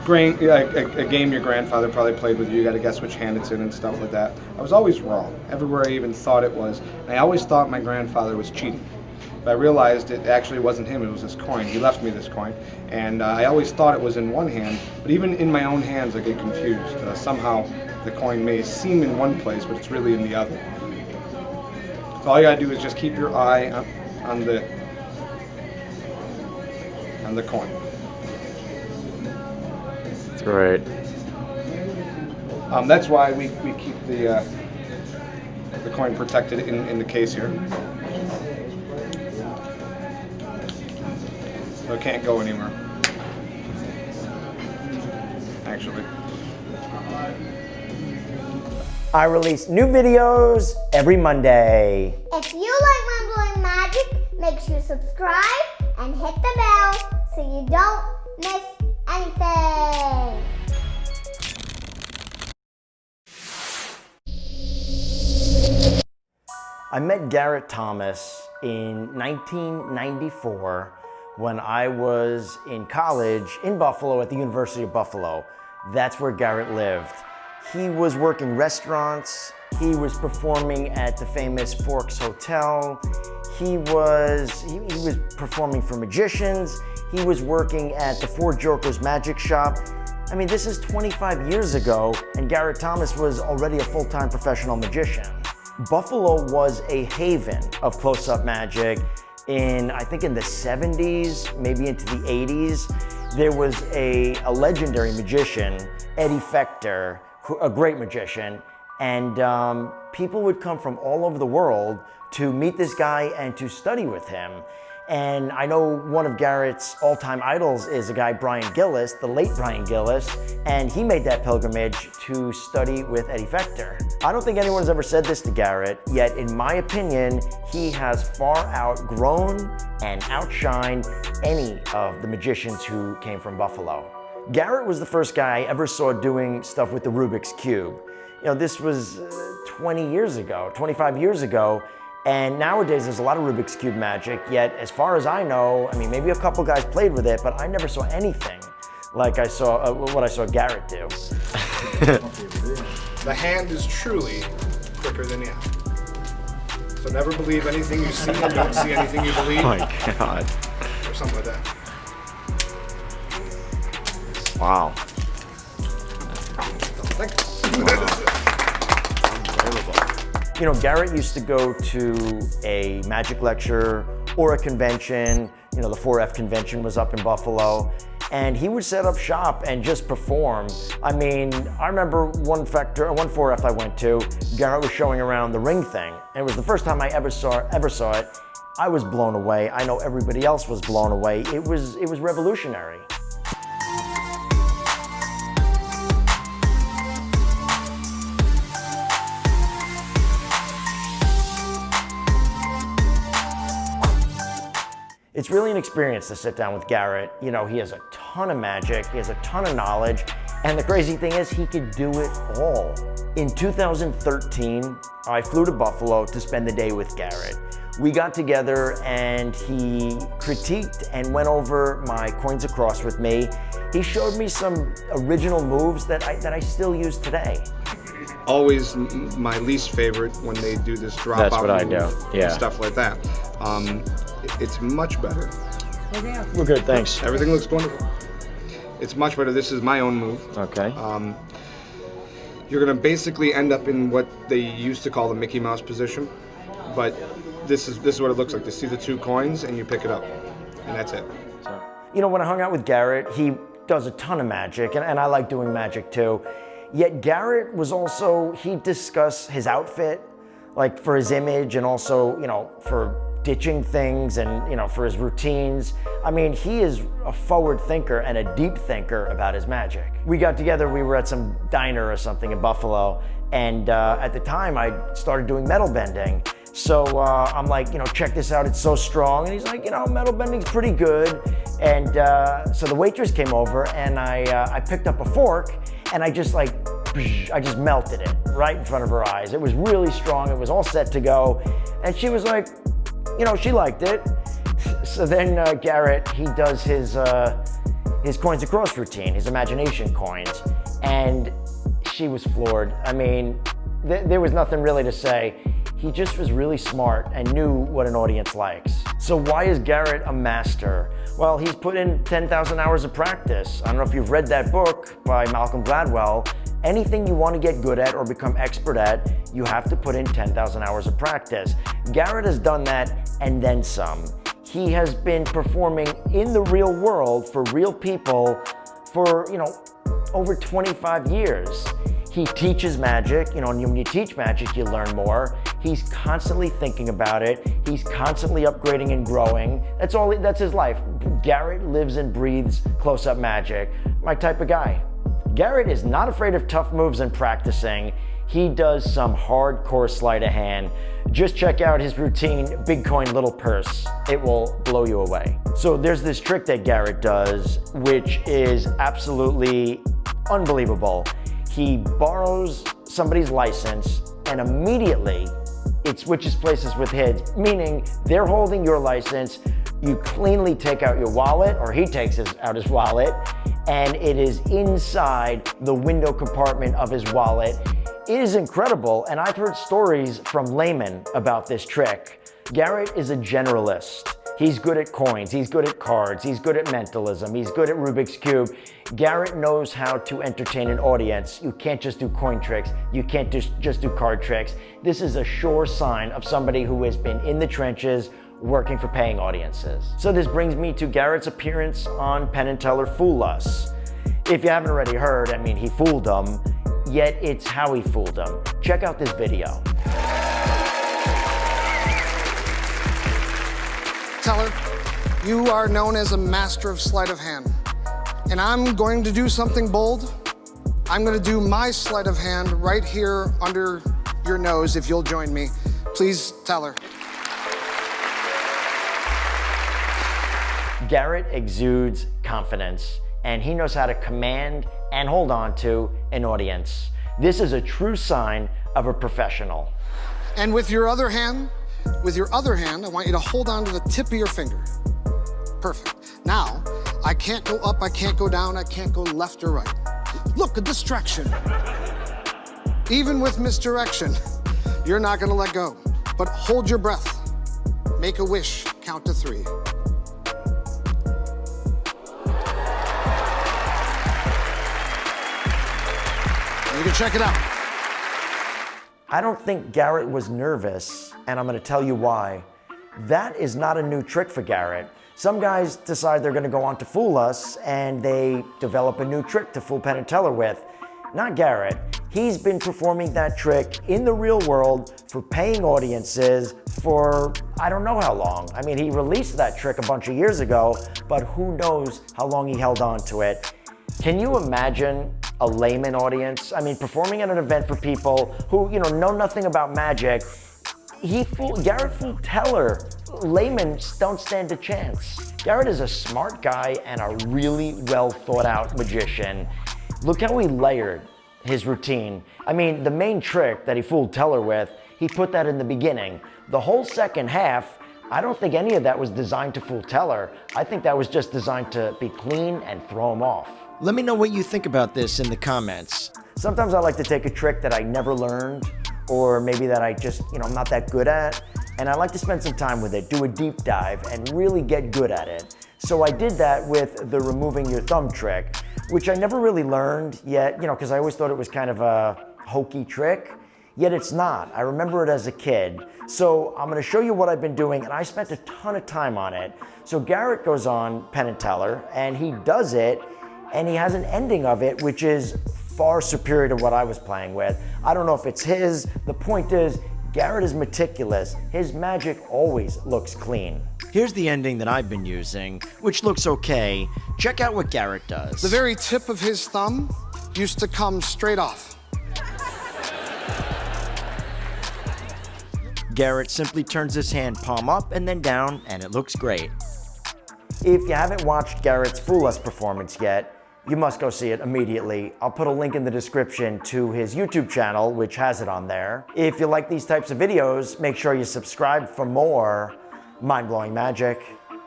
a game your grandfather probably played with you. You got to guess which hand it's in and stuff like that. I was always wrong everywhere I even thought it was. And I always thought my grandfather was cheating. But I realized it actually wasn't him. It was this coin. He left me this coin, and I always thought it was in one hand. But even in my own hands, I get confused. Somehow, the coin may seem in one place, but it's really in the other. So all you gotta do is just keep your eye on the coin. Right. That's why we keep the coin protected in the case here. So it can't go anywhere. Actually. I release new videos every Monday. If you like Mumbling Magic, make sure you subscribe and hit the bell so you don't miss anything. I met Garrett Thomas in 1994 when I was in college in Buffalo at the University of Buffalo. That's where Garrett lived. He was working restaurants. He was performing at the famous Forks Hotel. He was performing for magicians. He was working at the Four Jokers Magic Shop. I mean, this is 25 years ago, and Garrett Thomas was already a full-time professional magician. Buffalo was a haven of close-up magic I think in the 70s, maybe into the 80s. There was a legendary magician, Eddie Fechter, a great magician, and people would come from all over the world to meet this guy and to study with him. And I know one of Garrett's all-time idols is a guy, Brian Gillis, the late Brian Gillis, and he made that pilgrimage to study with Eddie Fechter. I don't think anyone's ever said this to Garrett, yet in my opinion, he has far outgrown and outshined any of the magicians who came from Buffalo. Garrett was the first guy I ever saw doing stuff with the Rubik's Cube. You know, this was 20 years ago, 25 years ago, and nowadays there's a lot of Rubik's Cube magic, yet as far as I know, I mean, maybe a couple guys played with it, but I never saw anything like I saw, what I saw Garrett do. The hand is truly quicker than the eye. So never believe anything you see and don't see anything you believe. Oh my God. Or something like that. Wow. You know, Garrett used to go to a magic lecture or a convention. You know, the 4F convention was up in Buffalo, and he would set up shop and just perform. I mean, I remember one 4F I went to, Garrett was showing around the ring thing, and it was the first time I ever saw it. I was blown away. I know everybody else was blown away. It was revolutionary. It's really an experience to sit down with Garrett. You know, he has a ton of magic, he has a ton of knowledge, and the crazy thing is he could do it all. In 2013, I flew to Buffalo to spend the day with Garrett. We got together and he critiqued and went over my coins across with me. He showed me some original moves that I still use today. Always my least favorite when they do this drop That's out what I move do, yeah. and stuff like that. It's much better. We're good, thanks. Everything looks wonderful. It's much better. This is my own move. Okay. You're gonna basically end up in what they used to call the Mickey Mouse position, but this is what it looks like. You see the two coins and you pick it up, and that's it. You know, when I hung out with Garrett, he does a ton of magic, and I like doing magic too. Yet Garrett was also, he'd discuss his outfit, like for his image, and also, you know, for ditching things and, you know, for his routines. I mean, he is a forward thinker and a deep thinker about his magic. We got together, we were at some diner or something in Buffalo, and at the time I started doing metal bending. So I'm like, you know, check this out, it's so strong. And he's like, you know, metal bending's pretty good. And so the waitress came over and I picked up a fork and I just melted it right in front of her eyes. It was really strong, it was all set to go. And she was like, you know, she liked it. So then Garrett, he does his his coins across routine, his imagination coins, and she was floored. I mean, there was nothing really to say. He just was really smart and knew what an audience likes. So why is Garrett a master? Well, he's put in 10,000 hours of practice. I don't know if you've read that book by Malcolm Gladwell. Anything you want to get good at or become expert at, you have to put in 10,000 hours of practice. Garrett has done that and then some. He has been performing in the real world for real people for, over 25 years. He teaches magic, and when you teach magic, you learn more. He's constantly thinking about it. He's constantly upgrading and growing. That's his life. Garrett lives and breathes close-up magic. My type of guy. Garrett is not afraid of tough moves and practicing. He does some hardcore sleight of hand. Just check out his routine, big coin, little purse. It will blow you away. So there's this trick that Garrett does, which is absolutely unbelievable. He borrows somebody's license and immediately it switches places with his, meaning they're holding your license, you cleanly take out your wallet, or he takes out his wallet, and it is inside the window compartment of his wallet. It is incredible, and I've heard stories from laymen about this trick. Garrett is a generalist. He's good at coins, he's good at cards, he's good at mentalism, he's good at Rubik's Cube. Garrett knows how to entertain an audience. You can't just do coin tricks, you can't just do card tricks. This is a sure sign of somebody who has been in the trenches working for paying audiences. So this brings me to Garrett's appearance on Penn and Teller Fool Us. If you haven't already heard, he fooled them, yet it's how he fooled them. Check out this video. Teller, you are known as a master of sleight of hand. And I'm going to do something bold. I'm going to do my sleight of hand right here under your nose, if you'll join me. Please, Teller. Garrett exudes confidence, and he knows how to command and hold on to an audience. This is a true sign of a professional. And with your other hand, I want you to hold on to the tip of your finger. Perfect. Now, I can't go up, I can't go down, I can't go left or right. Look, a distraction. Even with misdirection, you're not gonna let go. But hold your breath. Make a wish, count to 3. You can check it out. I don't think Garrett was nervous, and I'm going to tell you why. That is not a new trick for Garrett. Some guys decide they're going to go on to Fool Us, and they develop a new trick to fool Penn and Teller with. Not Garrett. He's been performing that trick in the real world for paying audiences for I don't know how long. He released that trick a bunch of years ago, but who knows how long he held on to it. Can you imagine a layman audience? Performing at an event for people who, know nothing about magic. Garrett fooled Teller. Laymen don't stand a chance. Garrett is a smart guy and a really well thought out magician. Look how he layered his routine. The main trick that he fooled Teller with, he put that in the beginning. The whole second half, I don't think any of that was designed to fool Teller. I think that was just designed to be clean and throw him off. Let me know what you think about this in the comments. Sometimes I like to take a trick that I never learned, or maybe that I just, I'm not that good at, and I like to spend some time with it, do a deep dive, and really get good at it. So I did that with the removing your thumb trick, which I never really learned yet, because I always thought it was kind of a hokey trick, yet it's not. I remember it as a kid. So I'm gonna show you what I've been doing, and I spent a ton of time on it. So Garrett goes on Penn and Teller, and he does it, and he has an ending of it, which is far superior to what I was playing with. I don't know if it's his. The point is, Garrett is meticulous. His magic always looks clean. Here's the ending that I've been using, which looks okay. Check out what Garrett does. The very tip of his thumb used to come straight off. Garrett simply turns his hand palm up and then down, and it looks great. If you haven't watched Garrett's Fool Us performance yet, you must go see it immediately. I'll put a link in the description to his YouTube channel, which has it on there. If you like these types of videos, make sure you subscribe for more mind-blowing magic.